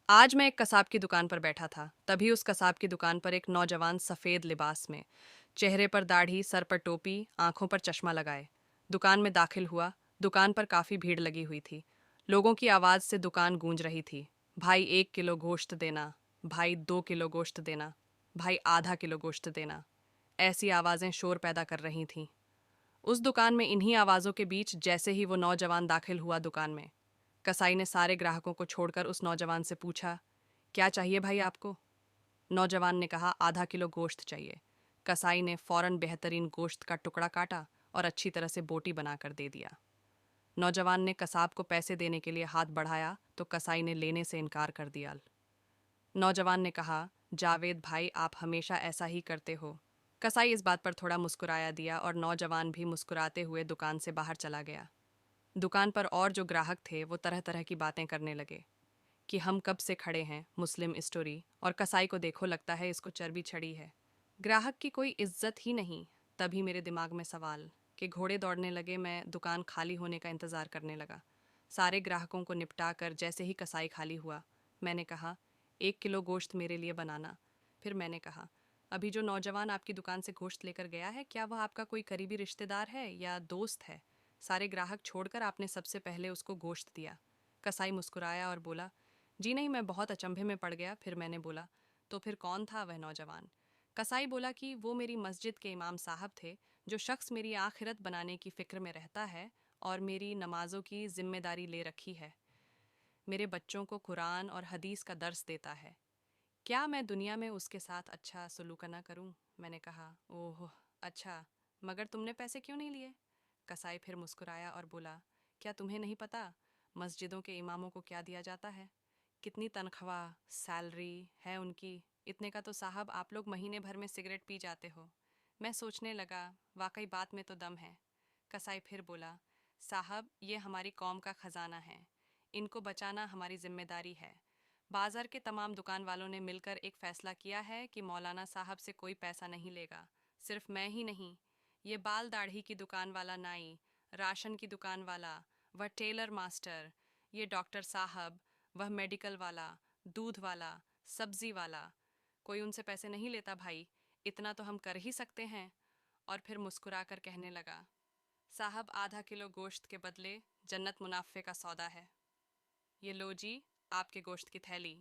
आज मैं एक कसाब की दुकान पर बैठा था। तभी उस कसाब की दुकान पर एक नौजवान सफेद लिबास में, चेहरे पर दाढ़ी, सर पर टोपी, आंखों पर चश्मा लगाए, दुकान में दाखिल हुआ। दुकान पर काफी भीड़ लगी हुई थी। लोगों की आवाज से दुकान गूंज रही थी। भाई 1 किलो गोश्त देना, भाई 2 किलो गोश्त देना, भाई आधा किलो गोश्त देना। ऐसी आवाजें शोर पैदा कर रही थीं। उस दुकान में इन्हीं आवाजों के बीच जैसे ही वो नौजवान दाखिल हुआ दुकान में, कसाई ने सारे ग्राहकों को छोड़कर उस नौजवान से पूछा, क्या चाहिए भाई आपको? नौजवान ने कहा, आधा किलो गोश्त चाहिए। कसाई ने फौरन बेहतरीन गोश्त का टुकड़ा काटा और अच्छी तरह से बोटी बनाकर दे दिया। नौजवान ने कसाब को पैसे देने के लिए हाथ बढ़ाया तो कसाई ने लेने से इनकार कर दिया। नौजवान ने कहा, जावेद भाई, आप हमेशा ऐसा ही करते हो। कसाई इस बात पर थोड़ा मुस्कुराया दिया और नौजवान भी मुस्कुराते हुए दुकान से बाहर चला गया। दुकान पर और जो ग्राहक थे वो तरह तरह की बातें करने लगे कि हम कब से खड़े हैं, मुस्लिम स्टोरी, और कसाई को देखो, लगता है इसको चर्बी चढ़ी है। ग्राहक की कोई इज्जत ही नहीं। तभी मेरे दिमाग में सवाल कि घोड़े दौड़ने लगे। मैं दुकान खाली होने का इंतज़ार करने लगा। सारे ग्राहकों को निपटा कर जैसे ही कसाई खाली हुआ, मैंने कहा, 1 किलो गोश्त मेरे लिए बनाना। फिर मैंने कहा, अभी जो नौजवान आपकी दुकान से गोश्त लेकर गया है, क्या वह आपका कोई करीबी रिश्तेदार है या दोस्त है? सारे ग्राहक छोड़कर आपने सबसे पहले उसको गोश्त दिया। कसाई मुस्कुराया और बोला, जी नहीं, मैं बहुत अचंभे में पड़ गया। फिर मैंने बोला, तो फिर कौन था वह नौजवान? कसाई बोला कि वो मेरी मस्जिद के इमाम साहब थे, जो शख्स मेरी आखिरत बनाने की फ़िक्र में रहता है और मेरी नमाजों की जिम्मेदारी ले रखी है। मेरे बच्चों को कुरान और हदीस का दर्स देता है। क्या मैं दुनिया में उसके साथ अच्छा सलूक न करूं? मैंने कहा, ओह अच्छा, मगर तुमने पैसे क्यों नहीं लिए? कसाई फिर मुस्कुराया और बोला, क्या तुम्हें नहीं पता मस्जिदों के इमामों को क्या दिया जाता है? कितनी तनख्वाह, सैलरी है उनकी? इतने का तो साहब आप लोग महीने भर में सिगरेट पी जाते हो। मैं सोचने लगा, वाकई बात में तो दम है। कसाई फिर बोला, साहब ये हमारी कौम का खजाना है, इनको बचाना हमारी जिम्मेदारी है। बाजार के तमाम दुकान वालों ने मिलकर एक फैसला किया है कि मौलाना साहब से कोई पैसा नहीं लेगा। सिर्फ मैं ही नहीं, ये बाल दाढ़ी की दुकान वाला नाई, राशन की दुकान वाला, वह टेलर मास्टर, ये डॉक्टर साहब, वह मेडिकल वाला, दूध वाला, सब्जी वाला, कोई उनसे पैसे नहीं लेता भाई। इतना तो हम कर ही सकते हैं। और फिर मुस्कुराकर कहने लगा, साहब आधा किलो गोश्त के बदले जन्नत मुनाफे का सौदा है। ये लो जी, आपके गोश्त की थैली।